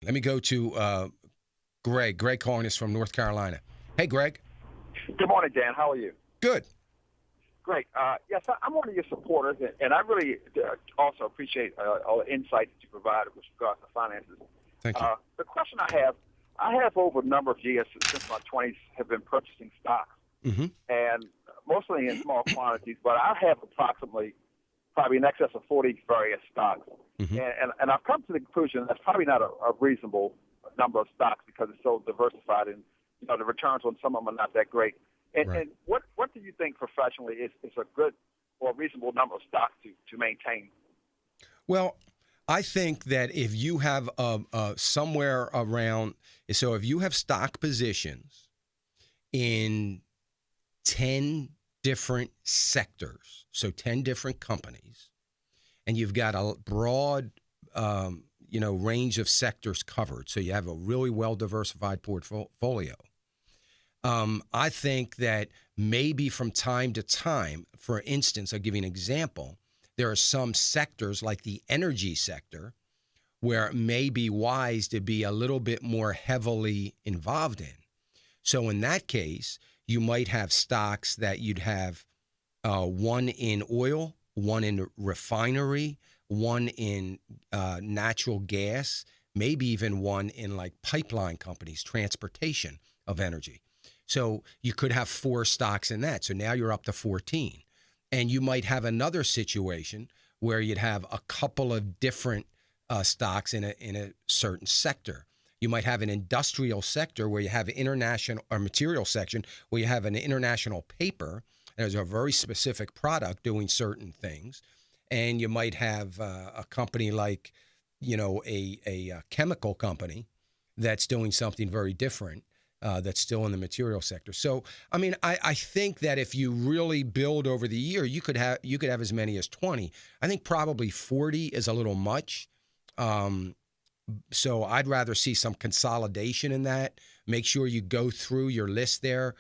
Let me go to Greg. Greg calling us from North Carolina. Hey, Greg. Good morning, Dan. How are you? Good. Great. Yes, I'm one of your supporters, and I really also appreciate all the insight that you provided with regards to finances. Thank you. The question I have over a number of years since my 20s have been purchasing stocks, and mostly in small quantities, but I have approximately probably in excess of 40 various stocks. And I've come to the conclusion that's probably not a reasonable number of stocks because it's so diversified and, the returns on some of them are not that great. And, Right. and what do you think professionally is a good or reasonable number of stocks to maintain? Well, I think that if you have somewhere around, so if you have stock positions in 10 different sectors, so 10 different companies, and you've got a broad, range of sectors covered, so you have a really well-diversified portfolio. I think that maybe from time to time, for instance, I'll give you an example, there are some sectors like the energy sector where it may be wise to be a little bit more heavily involved in. So in that case, you might have stocks that you'd have one in oil, one in refinery, one in natural gas, maybe even one in like pipeline companies, transportation of energy. So you could have 4 stocks in that. So now you're up to 14. And you might have another situation where you'd have a couple of different stocks in a certain sector. You might have an industrial sector where you have international or material section where you have an international paper. There's a very specific product doing certain things. And you might have a company like, a chemical company that's doing something very different. That's still in the material sector. So, I think that if you really build over the year, you could have as many as 20. I think probably 40 is a little much. So I'd rather see some consolidation in that. Make sure you go through your list there,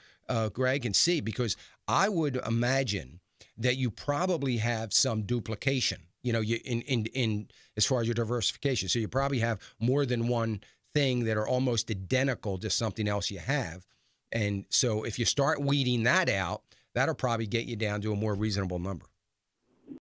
Greg, and see, because I would imagine that you probably have some duplication, you in as far as your diversification. So you probably have more than one thing that are almost identical to something else you have. And so if you start weeding that out, that'll probably get you down to a more reasonable number.